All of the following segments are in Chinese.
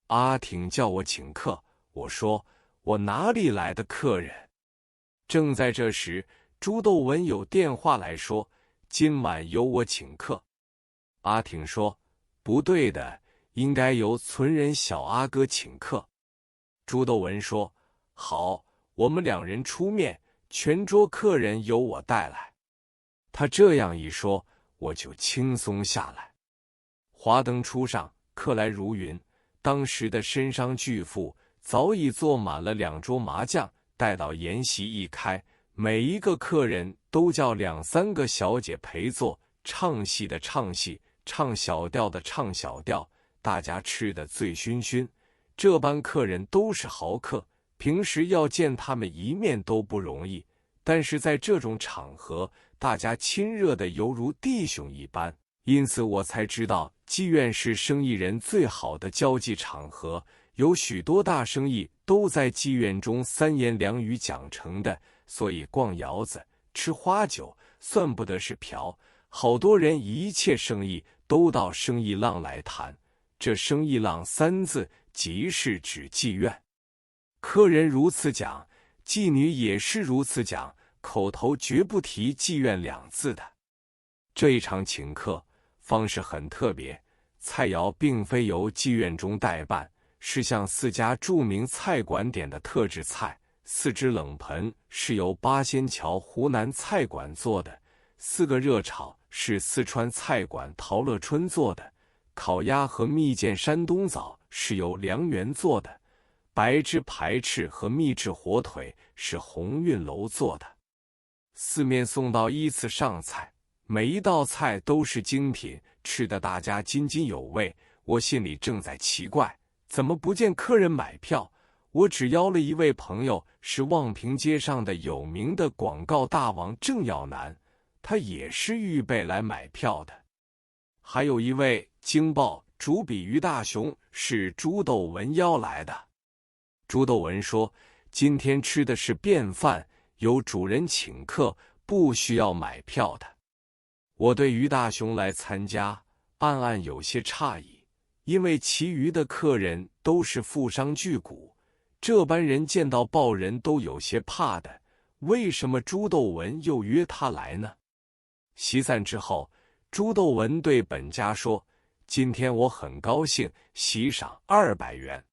阿挺叫我请客，我说我哪里来的客人？正在这时，朱斗文有电话来说，今晚由我请客。阿挺说，不对的，应该由村人小阿哥请客。朱斗文说，好，我们两人出面，全桌客人由我带来。他这样一说，我就轻松下来。华灯初上，客来如云。当时的绅商巨富早已坐满了2桌麻将，待到筵席一开，每一个客人都叫2、3个小姐陪坐，唱戏的唱戏，唱小调的唱小调，大家吃得醉醺醺。这般客人都是豪客，平时要见他们一面都不容易，但是在这种场合，大家亲热的犹如弟兄一般。因此我才知道妓院是生意人最好的交际场合，有许多大生意都在妓院中3言2语讲成的，所以逛窑子、吃花酒算不得是嫖。好多人一切生意都到生意浪来谈，这生意浪3字即是指妓院。客人如此讲，妓女也是如此讲，口头绝不提妓院2字的。这一场请客方式很特别，菜肴并非由妓院中代办，是向4家著名菜馆点的特制菜。4只冷盆是由八仙桥湖南菜馆做的，4个热炒是四川菜馆陶乐春做的，烤鸭和蜜饯山东枣是由梁园做的，白汁排翅和秘制火腿是鸿运楼做的。4面送到依次上菜，每一道菜都是精品，吃得大家津津有味。我心里正在奇怪，怎么不见客人买票？我只邀了一位朋友，是望平街上的有名的广告大王郑耀南，他也是预备来买票的。还有一位京报主笔于大雄，是朱斗文邀来的。朱斗文说，今天吃的是便饭，由主人请客，不需要买票的。我对于大雄来参加暗暗有些诧异，因为其余的客人都是富商巨贾，这般人见到报人都有些怕的，为什么朱斗文又约他来呢？席散之后，朱斗文对本家说，今天我很高兴，席赏200元。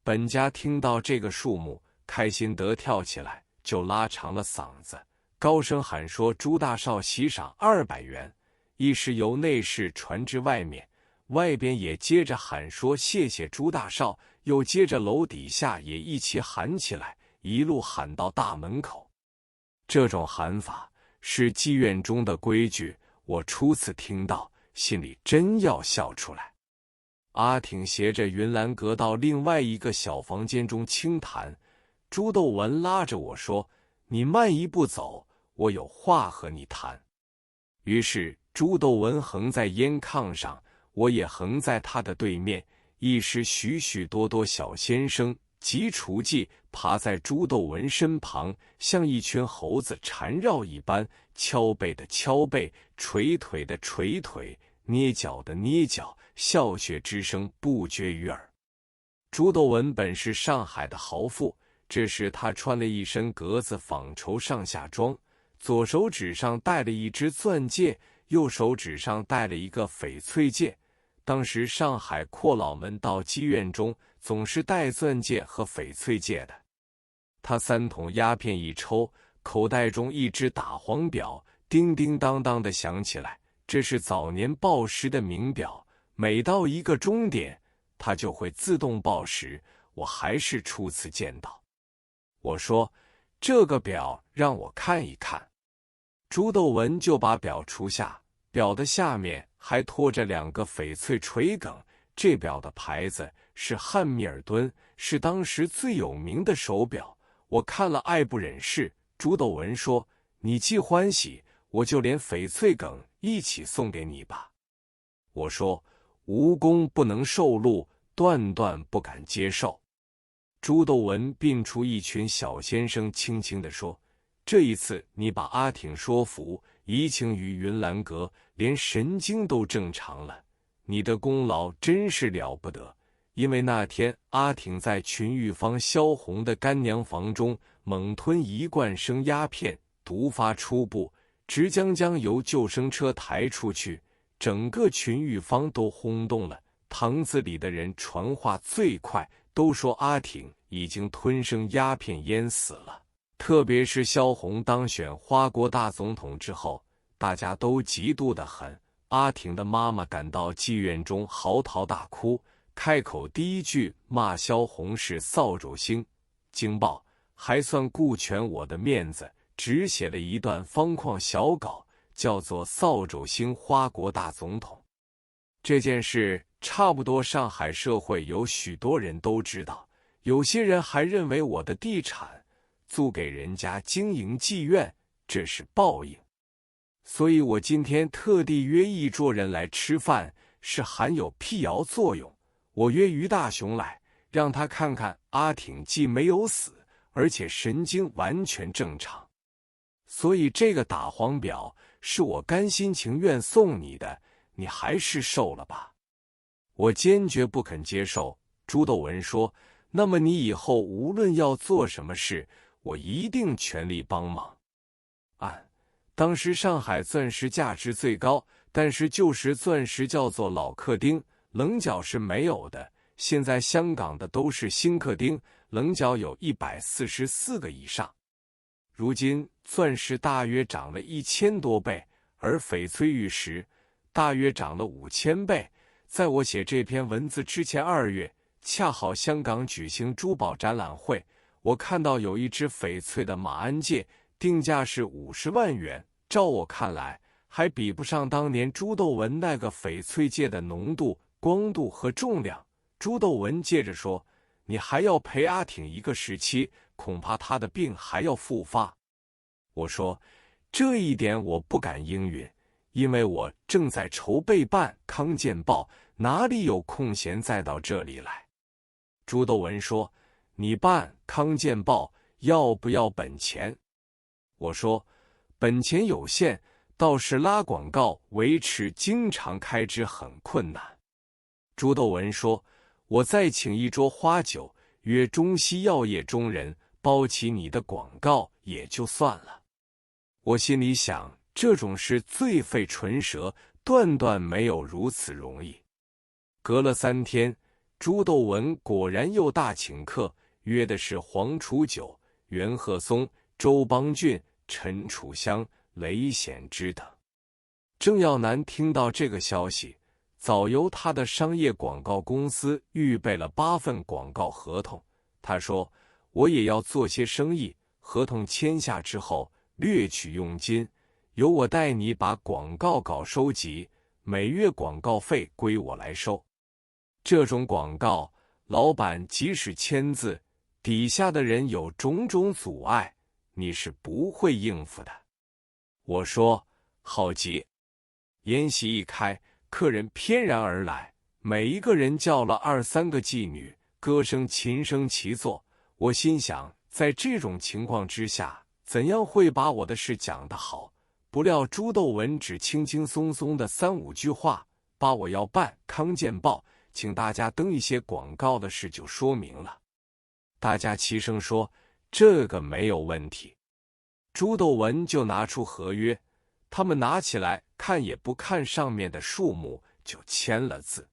本家听到这个数目，开心得跳起来，就拉长了嗓子高声喊说，朱大少席赏200元。一时由内室传至外面，外边也接着喊说谢谢朱大少，又接着楼底下也一起喊起来，一路喊到大门口。这种喊法是妓院中的规矩，我初次听到，心里真要笑出来。阿挺携着云兰阁到另外一个小房间中轻谈，朱斗文拉着我说，你慢一步走，我有话和你谈。于是朱斗文横在烟炕上，我也横在他的对面，一时许许多多小先生及厨妓爬在朱斗文身旁，像一群猴子缠绕一般，敲背的敲背，捶腿的捶腿，捏脚的捏脚，笑谑之声不绝于耳。朱斗文本是上海的豪富，这时他穿了一身格子纺绸上下装，左手指上戴了一只钻戒，右手指上戴了一个翡翠戒。当时上海阔佬们到妓院中总是戴钻戒和翡翠戒的。他3筒鸦片一抽，口袋中一只打黄表叮叮当当地响起来，这是早年报时的名表，每到一个钟点它就会自动报时，我还是初次见到。我说，这个表让我看一看。朱斗文就把表除下，表的下面还拖着2个翡翠垂梗，这表的牌子是汉密尔顿，是当时最有名的手表。我看了爱不忍释。朱斗文说，你既欢喜，我就连翡翠梗一起送给你吧。我说，无功不能受禄，断断不敢接受。朱斗文并出一群小先生，轻轻地说，这一次你把阿挺说服，移情于云兰阁，连神经都正常了，你的功劳真是了不得。因为那天阿挺在群玉坊萧红的干娘房中猛吞1罐生鸦片，毒发出部，直将由救生车抬出去，整个群玉坊都轰动了。堂子里的人传话最快，都说阿挺已经吞生鸦片淹死了。特别是萧红当选花国大总统之后，大家都嫉妒得很。阿挺的妈妈赶到妓院中嚎啕大哭，开口第一句骂萧红是扫帚星。惊爆，还算顾全我的面子，只写了一段方框小稿，叫做扫帚星花国大总统。这件事差不多上海社会有许多人都知道，有些人还认为我的地产租给人家经营妓院，这是报应。所以我今天特地约一桌人来吃饭，是含有辟谣作用。我约于大雄来，让他看看阿挺既没有死，而且神经完全正常。所以这个打黄表是我甘心情愿送你的，你还是受了吧。我坚决不肯接受。朱斗文说，那么你以后无论要做什么事，我一定全力帮忙。当时上海钻石价值最高，但是旧时钻石叫做老克丁，棱角是没有的。现在香港的都是新克丁，棱角有144个以上。如今钻石大约涨了1000多倍，而翡翠玉石大约涨了5000倍。在我写这篇文字之前2月，恰好香港举行珠宝展览会，我看到有一只翡翠的马鞍戒，定价是50万元。照我看来，还比不上当年朱斗文那个翡翠戒的浓度、光度和重量。朱斗文接着说，你还要陪阿挺一个时期，恐怕他的病还要复发。我说，这一点我不敢应允，因为我正在筹备办《康健报》，哪里有空闲再到这里来。朱斗文说，你办《康健报》要不要本钱？我说，本钱有限，倒是拉广告维持经常开支很困难。朱斗文说，我再请一桌花酒，约中西药业中人，包起你的广告也就算了。我心里想，这种事最费唇舌，断没有如此容易。隔了3天，朱斗文果然又大请客，约的是黄楚九、袁鹤松、周邦俊、陈楚香、雷显之等。郑耀南听到这个消息，早由他的商业广告公司预备了8份广告合同。他说，我也要做些生意，合同签下之后略取佣金，由我带你把广告稿收集，每月广告费归我来收。这种广告，老板即使签字，底下的人有种种阻碍，你是不会应付的。我说，好极。宴席一开，客人翩然而来，每一个人叫了2、3个妓女，歌声琴声齐作。我心想，在这种情况之下，怎样会把我的事讲得好？不料朱斗文只轻轻松松的3、5句话，把我要办《康健报》请大家登一些广告的事就说明了。大家齐声说，这个没有问题。朱斗文就拿出合约，他们拿起来看也不看上面的数目，就签了字。